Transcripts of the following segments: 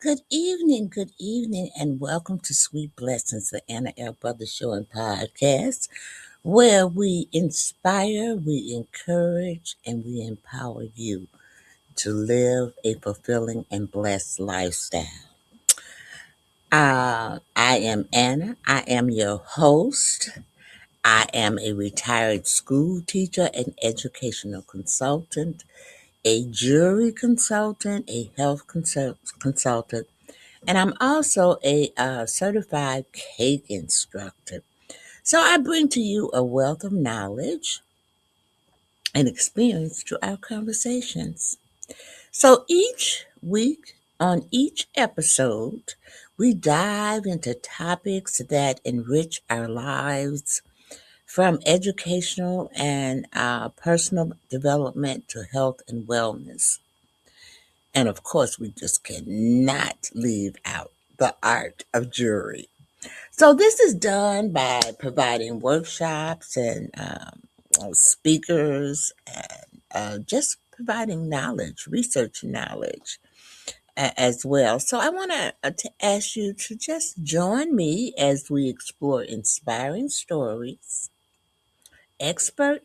good evening, and welcome to Sweet Blessings, the Anna L. Brothers Show and Podcast, where we inspire, we encourage, and we empower you to live a fulfilling and blessed lifestyle. I am Anna. I am your host. I am a retired school teacher and educational consultant, a jury consultant, a health consultant, and I'm also a certified cake instructor. So I bring to you a wealth of knowledge and experience through our conversations. So each week, on each episode, we dive into topics that enrich our lives, from educational and personal development to health and wellness. And of course, we just cannot leave out the art of jury. So this is done by providing workshops and speakers and just providing knowledge, research knowledge as well. So I want to ask you to just join me as we explore inspiring stories, expert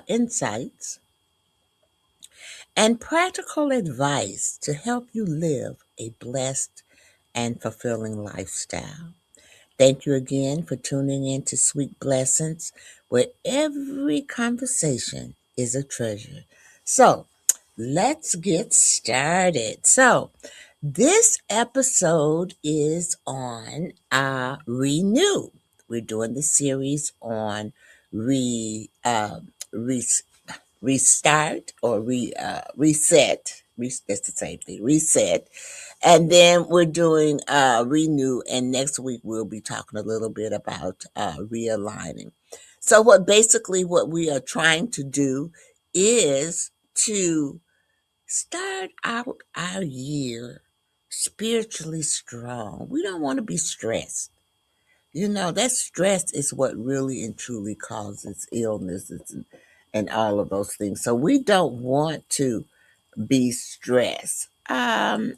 insights, and practical advice to help you live a blessed and fulfilling lifestyle. Thank you again for tuning in to Sweet Blessings, where every conversation is a treasure. So, let's get started. So, this episode is on Renew. We're doing the series on re, re, restart or reset. That's the same thing. Reset, and then we're doing renew, and next week we'll be talking a little bit about realigning. So what we are trying to do is to start out our year spiritually strong. We don't want to be stressed. That stress is what really and truly causes illnesses and all of those things. So we don't want to be stressed. Um,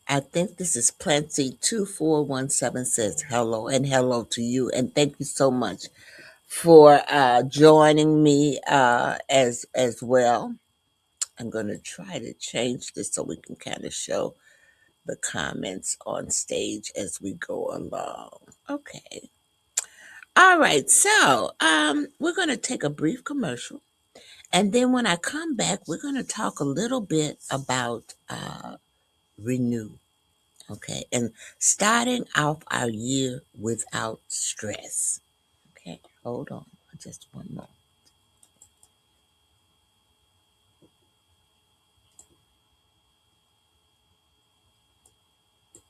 I think this is Plancy2417 says hello, and hello to you. And thank you so much for joining me as well. I'm going to try to change this so we can kind of show the comments on stage as we go along. Okay. All right. So we're going to take a brief commercial. And then when I come back, we're going to talk a little bit about renew. Okay, and starting off our year without stress. Okay, hold on just one more.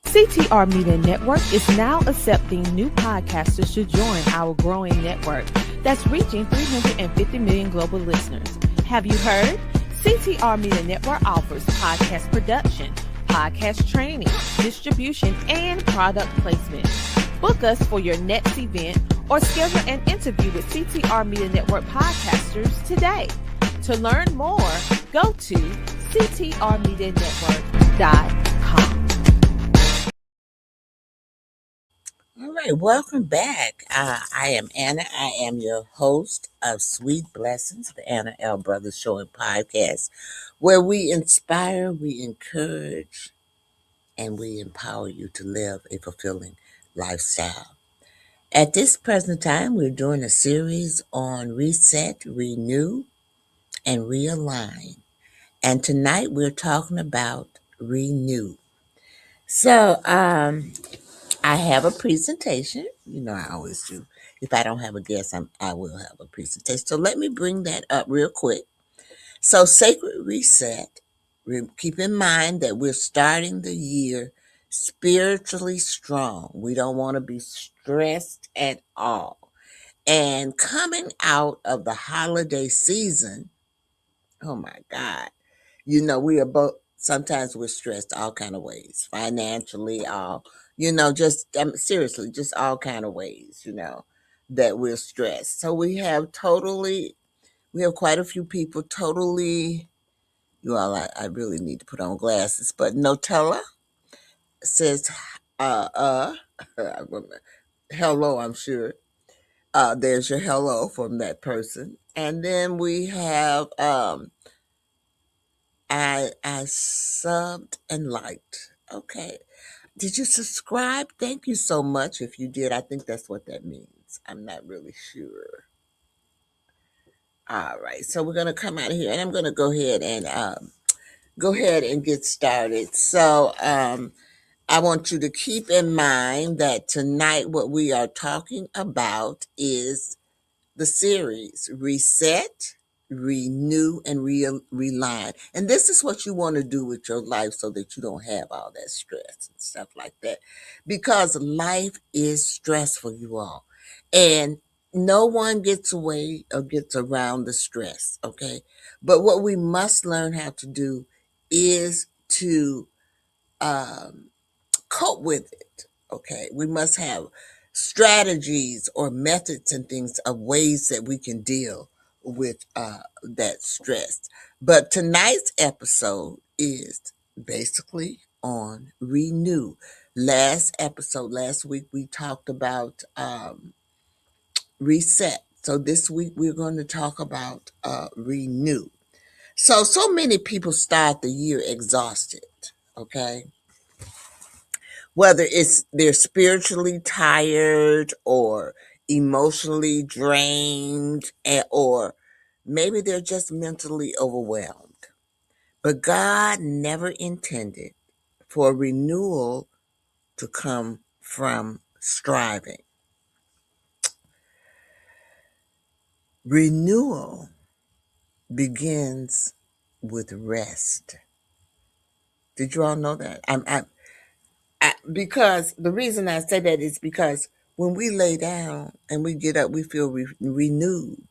CTR Media Network is now accepting new podcasters to join our growing network that's reaching 350 million global listeners. Have you heard? CTR Media Network offers podcast production, podcast training, distribution, and product placement. Book us for your next event or schedule an interview with CTR Media Network podcasters today. To learn more, go to ctrmedianetwork.com. All right, welcome back. I am Anna. I am your host of Sweet Blessings, the Anna L. Brothers Show and Podcast, where we inspire, we encourage, and we empower you to live a fulfilling lifestyle. At this present time, we're doing a series on reset, renew, and realign. And tonight we're talking about renew. So, I have a presentation. I always do. If I don't have a guest, I will have a presentation. So let me bring that up real quick. So, sacred reset. Keep in mind that we're starting the year spiritually strong. We don't want to be stressed at all. And coming out of the holiday season, oh my God, we are both, sometimes we're stressed all kind of ways, financially, all, just seriously, just all kind of ways, that we're stressed. So we have quite a few people totally You all, I really need to put on glasses. But Nutella says, uh, uh, hello, I'm sure. There's your hello from that person. And then we have, I subbed and liked. Okay. Did you subscribe? Thank you so much. If you did, I think that's what that means. I'm not really sure. All right. So we're gonna come out of here and I'm gonna go ahead and get started. So I want you to keep in mind that tonight what we are talking about is the series Reset, Renew, and Realign. And this is what you want to do with your life so that you don't have all that stress and stuff like that. Because life is stressful, you all. And no one gets away or gets around the stress, okay? But what we must learn how to do is to um, cope with it. Okay. We must have strategies or methods and things of ways that we can deal with that stress. But tonight's episode is basically on renew. Last week, we talked about reset. So this week, we're going to talk about renew. So many people start the year exhausted. Okay, whether it's they're spiritually tired or emotionally drained, or maybe they're just mentally overwhelmed. But God never intended for renewal to come from striving. Renewal begins with rest. Did you all know that? Because the reason I say that is because when we lay down and we get up, we feel renewed.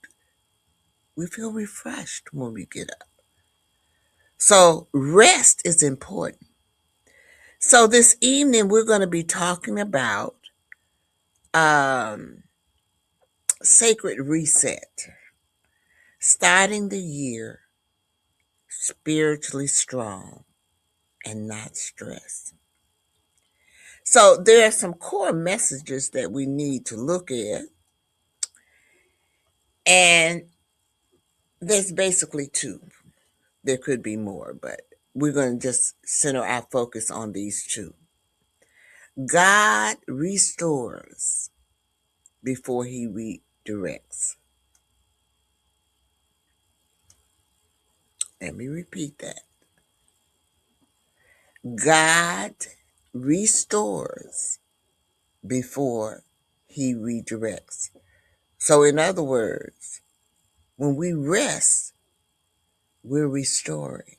We feel refreshed when we get up. So rest is important. So this evening we're going to be talking about um, sacred reset, starting the year spiritually strong and not stressed. So there are some core messages that we need to look at, and there's basically two. There could be more, but we're going to just center our focus on these two. God restores before he redirects. Let me repeat that. God restores before he redirects. So, in other words, when we rest, we're restoring.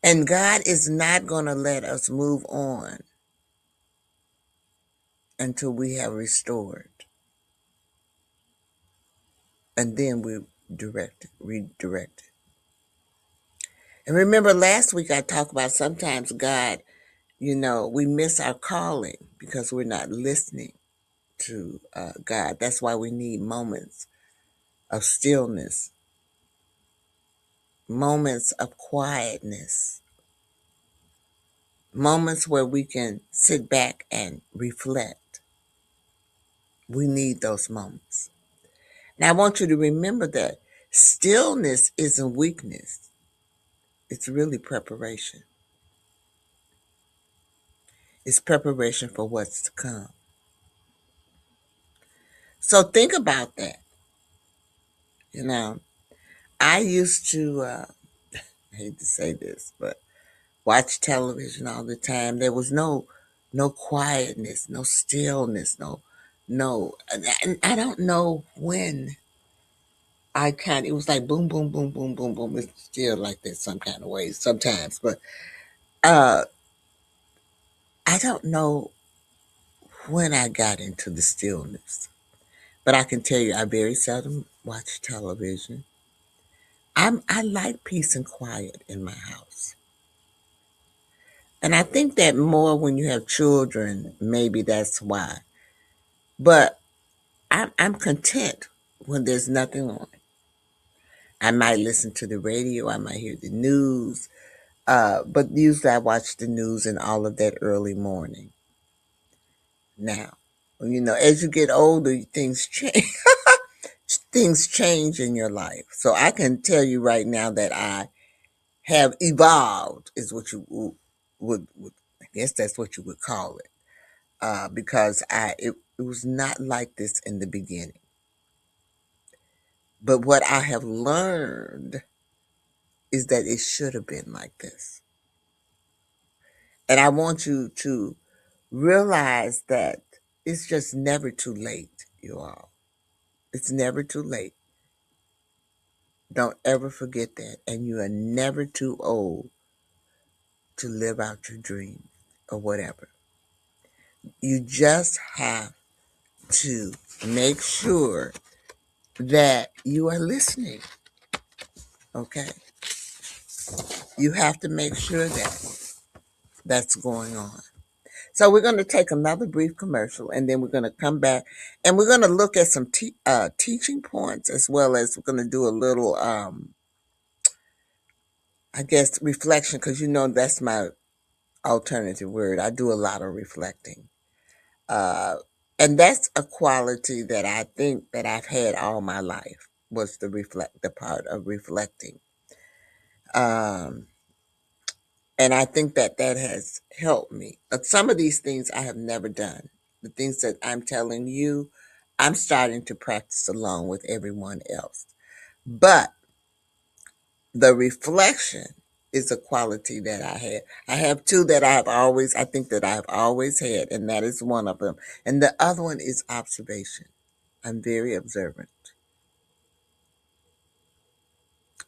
And God is not going to let us move on until we have restored. And then we redirect it. And remember last week I talked about sometimes God, we miss our calling because we're not listening to God. That's why we need moments of stillness, moments of quietness, moments where we can sit back and reflect. We need those moments. Now, I want you to remember that stillness isn't weakness, it's really preparation. It's preparation for what's to come. So think about that. You know, I used to, I hate to say this, but watch television all the time. There was no quietness, no stillness, no. And I don't know when it was like boom, boom, boom, boom, boom, boom. It's still like that some kind of ways sometimes, but uh, I don't know when I got into the stillness. But I can tell you, I very seldom watch television. I like peace and quiet in my house. And I think that more when you have children, maybe that's why. But I'm content when there's nothing on. I might listen to the radio, I might hear the news, but usually I watch the news and all of that early morning. Now, as you get older, things change. Things change in your life. So I can tell you right now that I have evolved, is what you would I guess that's what you would call it, because it was not like this in the beginning. But what I have learned is that it should have been like this. And I want you to realize that it's just never too late, you all. It's never too late. Don't ever forget that. And you are never too old to live out your dream or whatever. You just have to make sure that you are listening. Okay? You have to make sure that that's going on. So we're going to take another brief commercial, and then we're going to come back, and we're going to look at some teaching points, as well as we're going to do a little, I guess, reflection, because that's my alternative word. I do a lot of reflecting. Uh, and that's a quality that I think that I've had all my life, was the part of reflecting. Um, and I think that that has helped me. But some of these things I have never done. The things that I'm telling you, I'm starting to practice along with everyone else. But the reflection is a quality that I have. I have two that I think that I've always had, and that is one of them. And the other one is observation. I'm very observant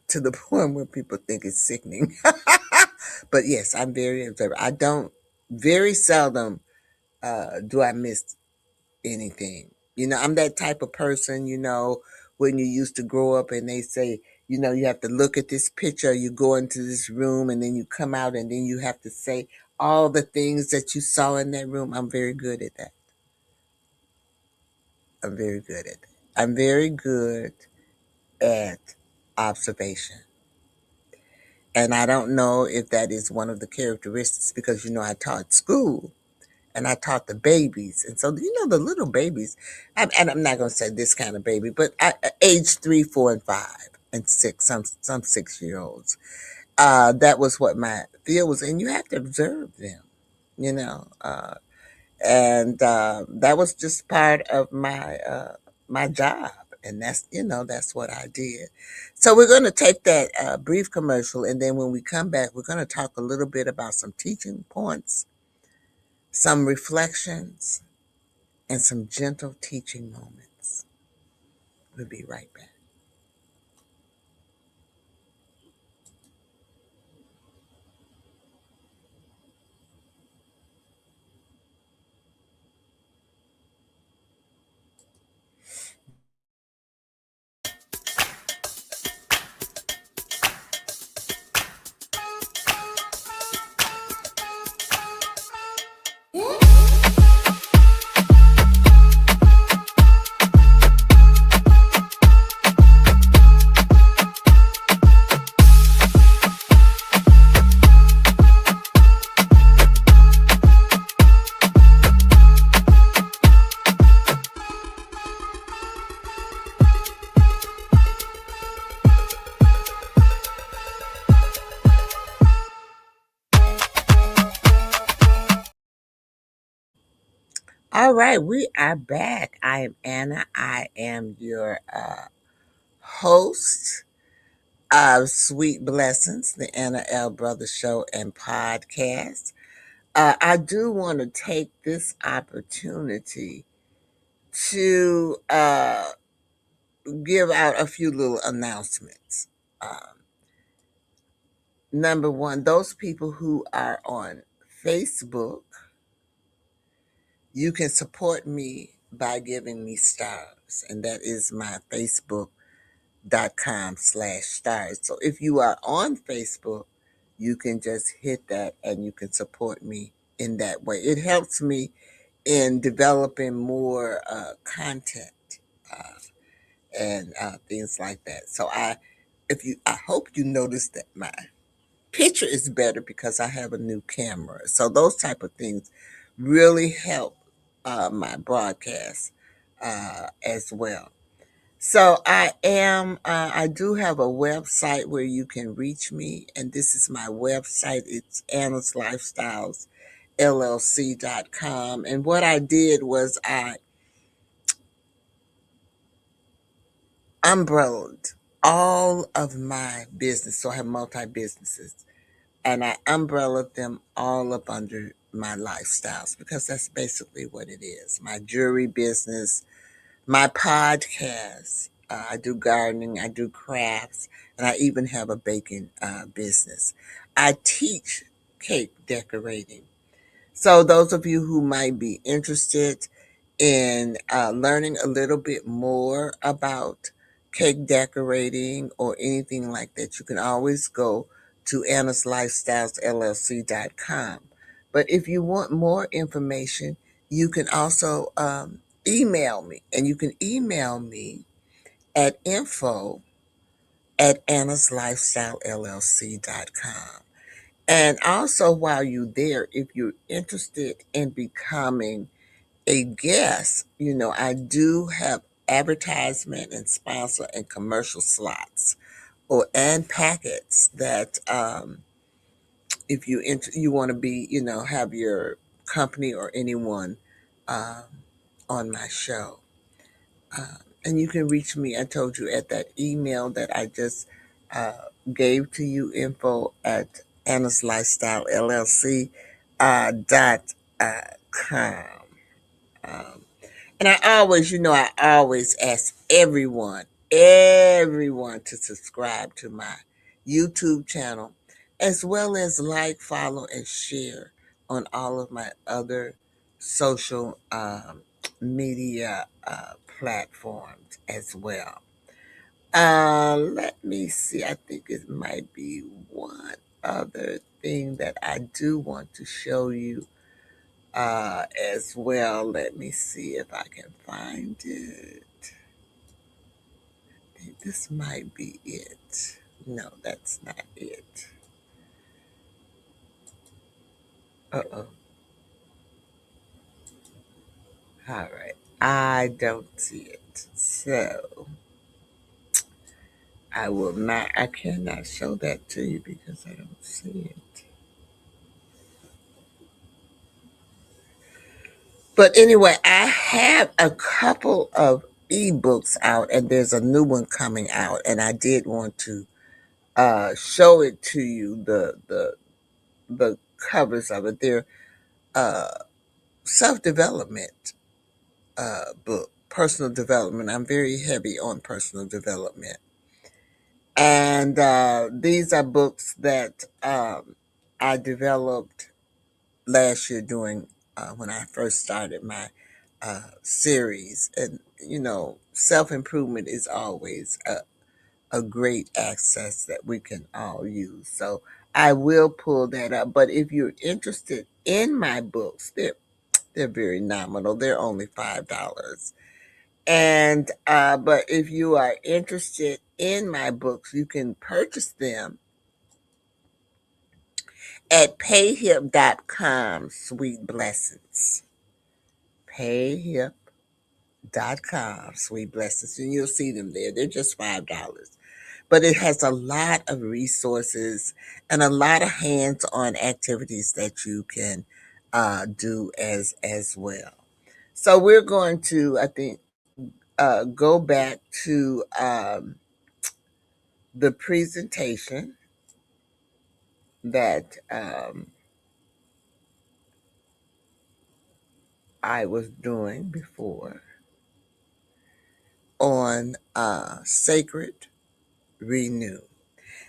to the point where people think it's sickening. But yes, I'm very observant. I don't, very seldom do I miss anything. I'm that type of person, when you used to grow up and they say, you have to look at this picture, you go into this room and then you come out and then you have to say all the things that you saw in that room. I'm very good at that. I'm very good at that. I'm very good at observation. And I don't know if that is one of the characteristics because, I taught school and I taught the babies. And so, the little babies, and I'm not going to say this kind of baby, but age 3, 4, and 5 and 6, some 6-year-olds. That was what my field was. And you have to observe them, you know. And that was just part of my job. And that's what I did. So we're going to take that brief commercial. And then when we come back, we're going to talk a little bit about some teaching points, some reflections, and some gentle teaching moments. We'll be right back. All right, we are back. I am Anna. I am your host of Sweet Blessings, the Anna L. Brothers Show and Podcast. I do want to take this opportunity to give out a few little announcements. Number one, those people who are on Facebook, you can support me by giving me stars, and that is my facebook.com/stars. So if you are on Facebook, you can just hit that and you can support me in that way. It helps me in developing more content and things like that. So I I hope you noticed that my picture is better because I have a new camera. So those type of things really help my broadcast as well. So I do have a website where you can reach me, and this is my website. It's Anna's Lifestyles LLC.com. And what I did was I umbrellaed all of my business. So I have multi businesses, and I umbrellaed them all up under my lifestyles because that's basically what it is. My jewelry business, my podcast. I do gardening, I do crafts, and I even have a baking business. I teach cake decorating. So, those of you who might be interested in learning a little bit more about cake decorating or anything like that, you can always go to Anna's Lifestyles LLC.com. But if you want more information, you can also email me, and you can email me at info at Anna's Lifestyle LLC.com. And also, while you're there, if you're interested in becoming a guest, I do have advertisement and sponsor and commercial slots or and packets that if you want to be, have your company or anyone um, on my show. And you can reach me, I told you, at that email that I just gave to you, info at Anna's Lifestyle LLC dot com. Um, and I always ask everyone to subscribe to my YouTube channel, as well as like, follow, and share on all of my other social media platforms as well. Let me see. I think it might be one other thing that I do want to show you as well. Let me see if I can find it. I think this might be it. No, that's not it. Uh-oh. All right. I don't see it. So I cannot show that to you because I don't see it. But anyway, I have a couple of ebooks out, and there's a new one coming out, and I did want to show it to you. The covers of it. They're uh, self development book, personal development. I'm very heavy on personal development, and these are books that I developed last year during when I first started my series. And self improvement is always a great access that we can all use. So I will pull that up. But if you're interested in my books, they're very nominal. They're only $5. And but if you are interested in my books, you can purchase them at payhip.com, sweet blessings. Payhip.com, sweet blessings. And you'll see them there. They're just $5. But it has a lot of resources and a lot of hands-on activities that you can do as well. So we're going to, I think, go back to the presentation that I was doing before on Sacred Renew.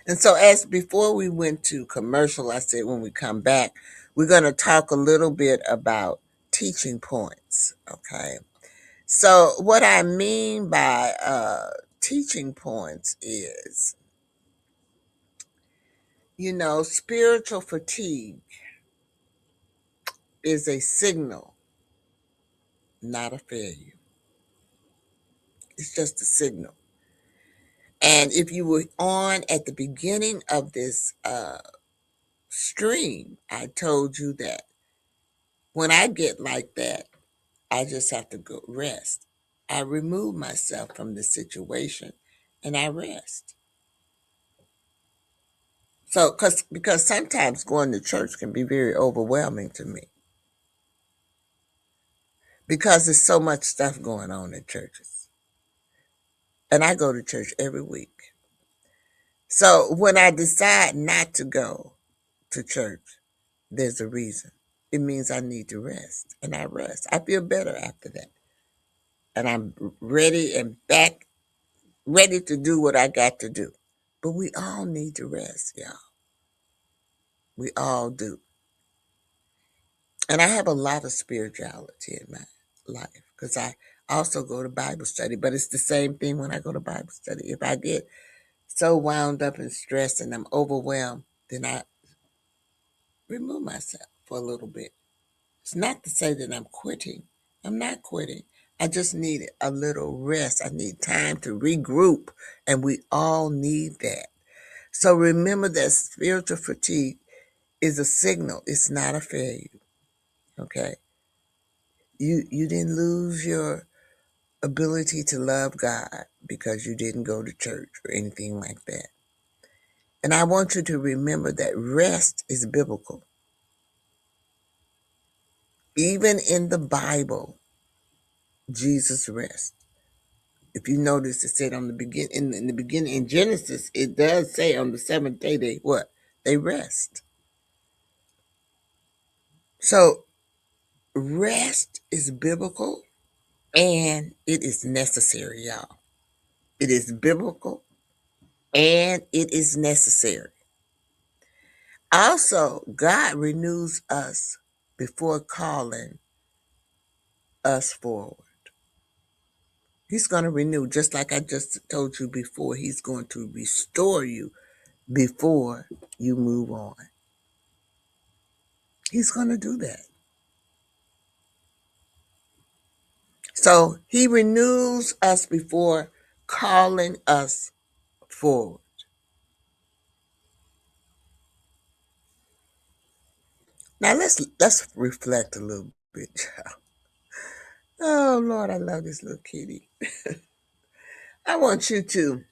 And so, as before we went to commercial, I said when we come back, we're going to talk a little bit about teaching points. Okay. So, what I mean by teaching points is, spiritual fatigue is a signal, not a failure. It's just a signal. And if you were on at the beginning of this stream, I told you that when I get like that, I just have to go rest. I remove myself from the situation and I rest. So, because sometimes going to church can be very overwhelming to me because there's so much stuff going on in churches. And I go to church every week. So when I decide not to go to church, there's a reason. It means I need to rest, and I rest. I feel better after that. And I'm ready and back, ready to do what I got to do. But we all need to rest, y'all. We all do. And I have a lot of spirituality in my life because I also go to Bible study, but it's the same thing when I go to Bible study. If I get so wound up and stressed and I'm overwhelmed, then I remove myself for a little bit. It's not to say that I'm quitting. I'm not quitting. I just need a little rest. I need time to regroup, and we all need that. So remember that spiritual fatigue is a signal. It's not a failure. Okay? You didn't lose your ability to love God because you didn't go to church or anything like that. And I want you to remember that rest is biblical. Even in the Bible, Jesus rests. If you notice, it said on the in the beginning in Genesis, it does say on the seventh day they what? They rest. So rest is biblical and it is necessary, y'all. It is biblical and it is necessary. Also, God renews us before calling us forward. He's going to renew, just like I just told you before. He's going to restore you before you move on. He's going to do that. So he renews us before calling us forward. Now let's reflect a little bit, child. Oh Lord, I love this little kitty. I want you to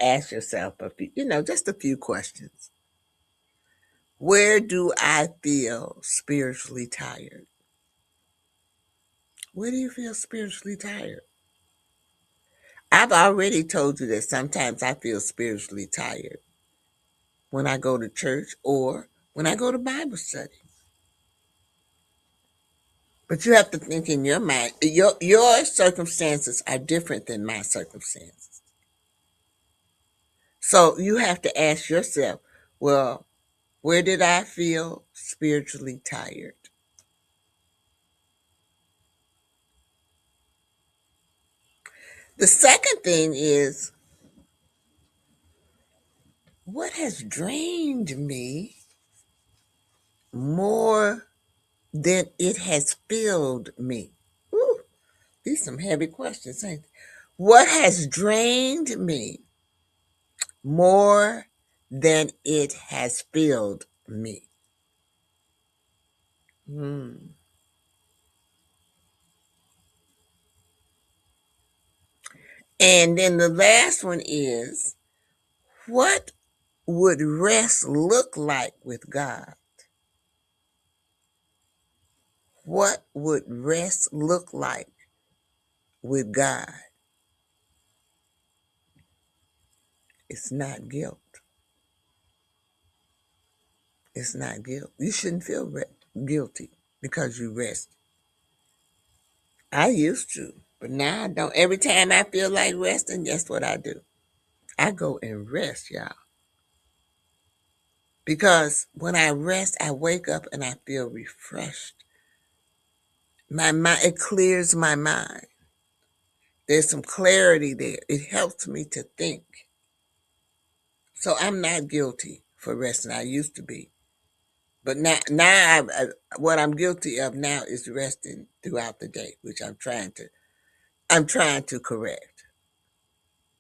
ask yourself a few, just a few questions. Where do I feel spiritually tired? Where do you feel spiritually tired? I've already told you that sometimes I feel spiritually tired when I go to church or when I go to Bible study. But you have to think in your mind, your circumstances are different than my circumstances. So you have to ask yourself, well, where did I feel spiritually tired? The second thing is, what has drained me more than it has filled me? Whew, these are some heavy questions, ain't they? What has drained me more than it has filled me? Hmm. And then the last one is, what would rest look like with God? What would rest look like with God? It's not guilt. It's not guilt. You shouldn't feel guilty because you rest. I used to, but now I don't. Every time I feel like resting, guess what I do? I go and rest, y'all. Because when I rest, I wake up and I feel refreshed. My mind, it clears my mind. There's some clarity there. It helps me to think. So I'm not guilty for resting. I used to be. But now what I'm guilty of now is resting throughout the day, which I'm trying to correct.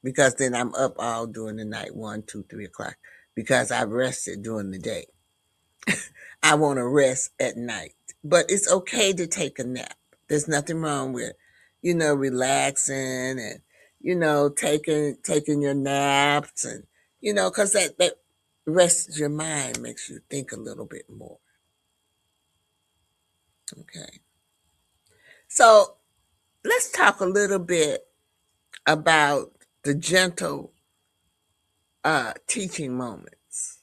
because then I'm up all during the night, 1, 2, 3 o'clock, because I rested during the day. I want to rest at night. But it's okay to take a nap. There's nothing wrong with, relaxing and, taking your naps and, because that rests your mind, makes you think a little bit more. Okay. So let's talk a little bit about the gentle teaching moments.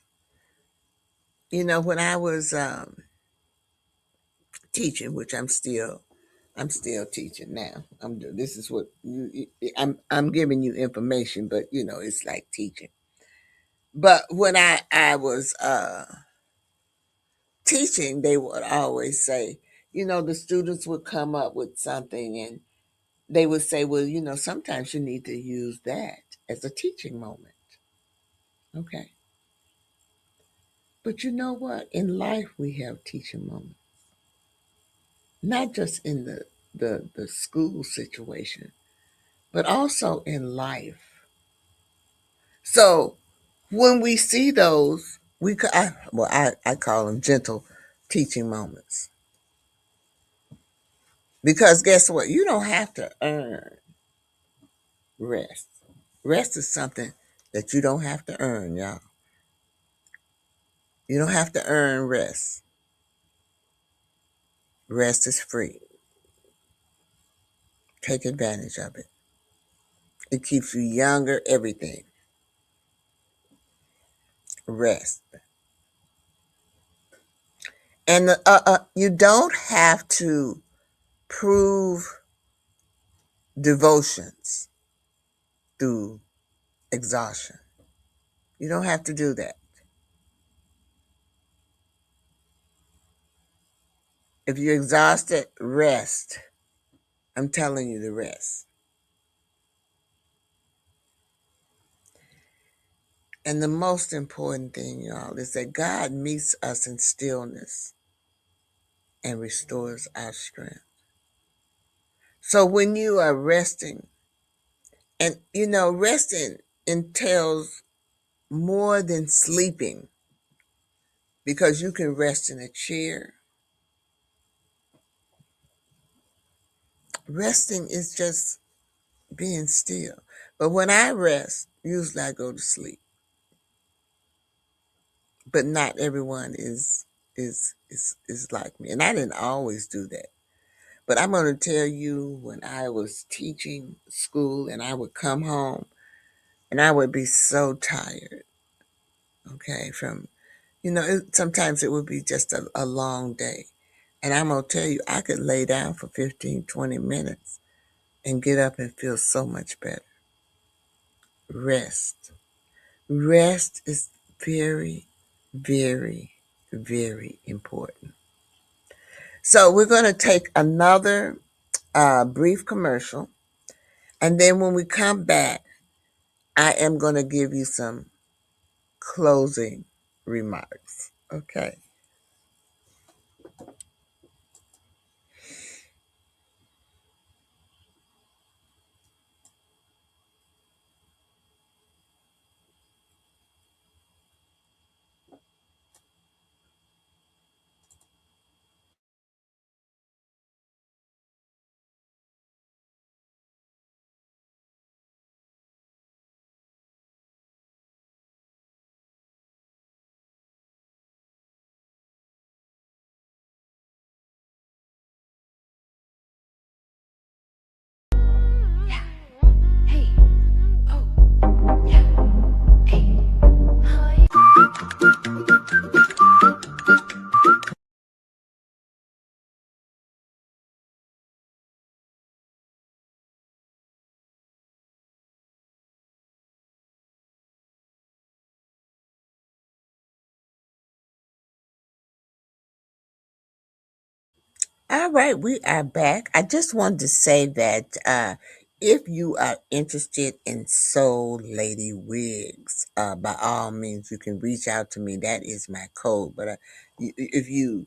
When I was teaching, which I'm still teaching now. This is what I'm giving you information, but it's like teaching. But when I was teaching, they would always say, the students would come up with something and they would say, well, sometimes you need to use that as a teaching moment. Okay. But you know what? In life, we have teaching moments, not just in the school situation, but also in life. So when we see those, I call them gentle teaching moments. Because guess what? You don't have to earn rest. Rest is something that you don't have to earn, y'all. You don't have to earn rest. Rest is free. Take advantage of it. It keeps you younger, everything. Rest. And you don't have to prove devotions through exhaustion. You don't have to do that. If you're exhausted, rest. I'm telling you to rest. And the most important thing, y'all, is that God meets us in stillness and restores our strength. So when you are resting, and resting entails more than sleeping, because you can rest in a chair. Resting is just being still. But when I rest, usually I go to sleep. But not everyone is like me. And I didn't always do that. But I'm going to tell you, when I was teaching school and I would come home and I would be so tired, okay, sometimes it would be just a long day. And I'm going to tell you, I could lay down for 15, 20 minutes and get up and feel so much better. Rest. Rest is very, very, very important. So we're going to take another brief commercial. And then when we come back, I am going to give you some closing remarks. Okay. All right, we are back. I just wanted to say that if you are interested in Soul Lady wigs, by all means, you can reach out to me. That is my code. But if you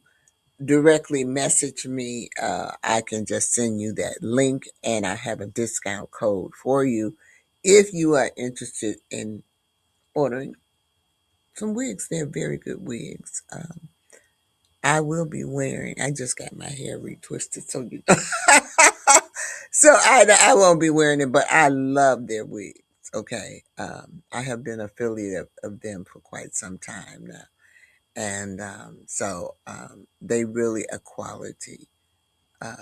directly message me, I can just send you that link, and I have a discount code for you if you are interested in ordering some wigs, they're very good wigs. I will be wearing. I just got my hair retwisted, so you know. So I won't be wearing it, but I love their wigs. Okay, I have been affiliate of them for quite some time now, and they really are quality uh,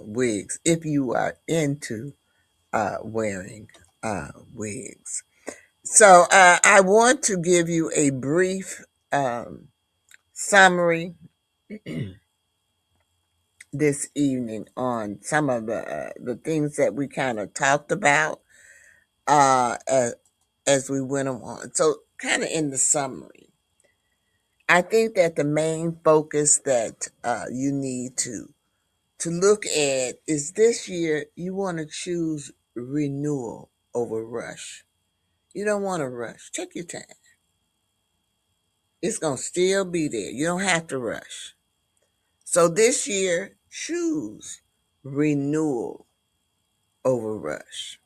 wigs. If you are into wearing wigs, so I want to give you a brief summary this evening on some of the things that we kind of talked about uh, as, as we went on. So, kind of in the summary, I think that the main focus that you need to look at is this year you want to choose renewal over rush. You don't want to rush. Take your time. It's gonna still be there. You don't have to rush. So this year, choose renewal over rush.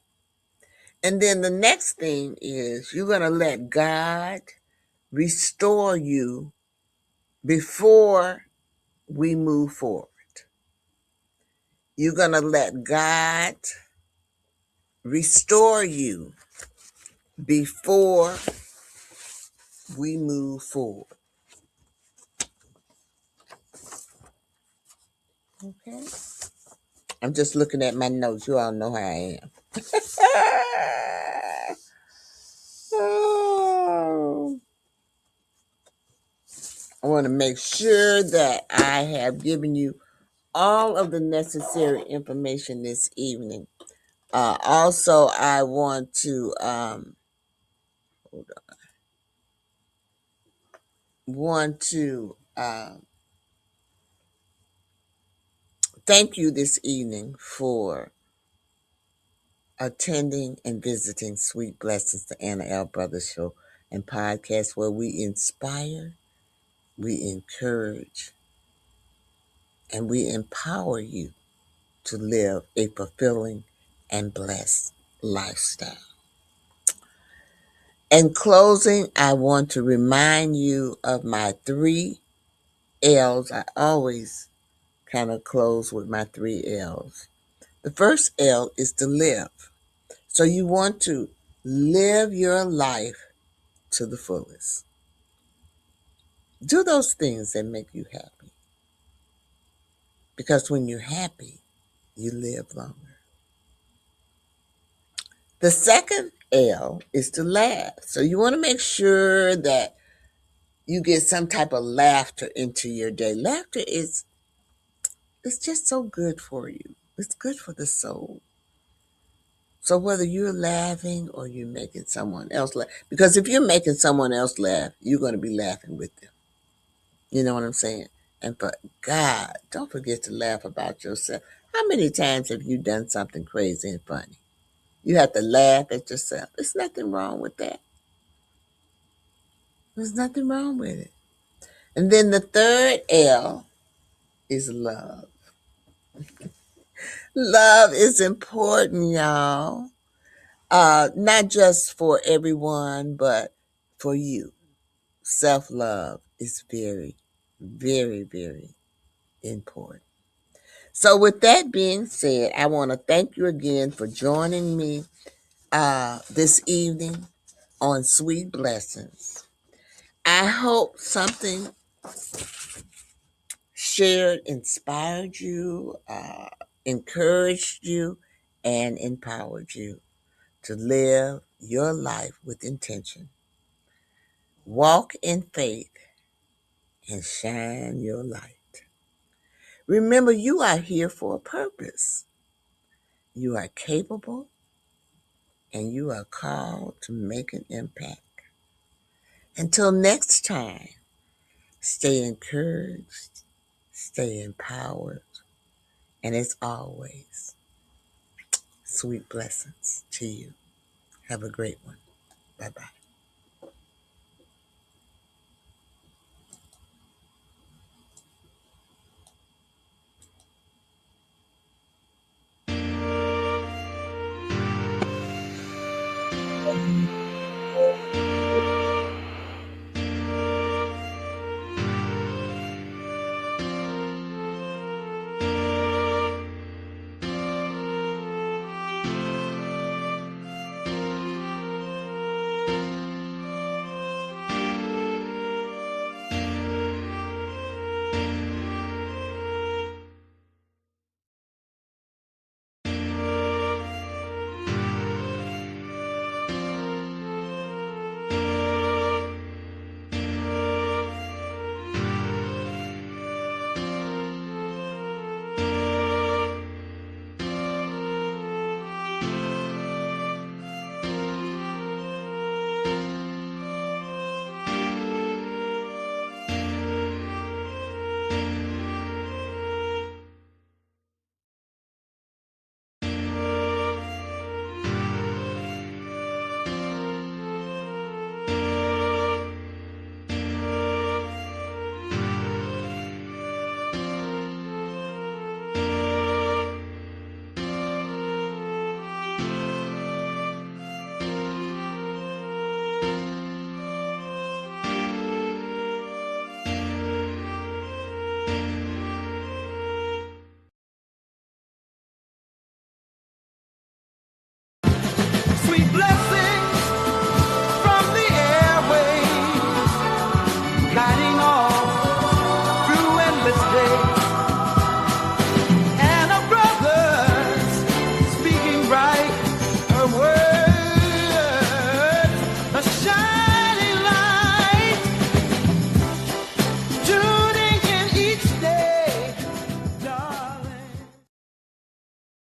And then the next thing is you're going to let God restore you before we move forward. You're going to let God restore you before we move forward. Okay? I'm just looking at my notes. You all know how I am. Oh, I want to make sure that I have given you all of the necessary information this evening. Also, I want to hold on, want to thank you this evening for attending and visiting Sweet Blessings, the Anna L. Brothers Show and podcast, where we inspire, we encourage, and we empower you to live a fulfilling and blessed lifestyle. In closing, I want to remind you of my 3 L's. I always kind of close with my 3 L's. The first L is to live. So you want to live your life to the fullest. Do those things that make you happy. Because when you're happy, you live longer. The second L is to laugh. So you want to make sure that you get some type of laughter into your day. Laughter is it's just so good for you. It's good for the soul. So whether you're laughing or you're making someone else laugh, because if you're making someone else laugh, you're going to be laughing with them. You know what I'm saying? And for God, don't forget to laugh about yourself. How many times have you done something crazy and funny? You have to laugh at yourself. There's nothing wrong with that. There's nothing wrong with it. And then the third L is love. Love is important, y'all. Not just for everyone, but for you. Self-love is very, very, very important. So with that being said, I want to thank you again for joining me this evening on Sweet Blessings. I hope something shared inspired you, encouraged you, and empowered you to live your life with intention. Walk in faith and shine your light. Remember, you are here for a purpose. You are capable and you are called to make an impact. Until next time, stay encouraged, stay empowered, and as always, sweet blessings to you. Have a great one. Bye-bye.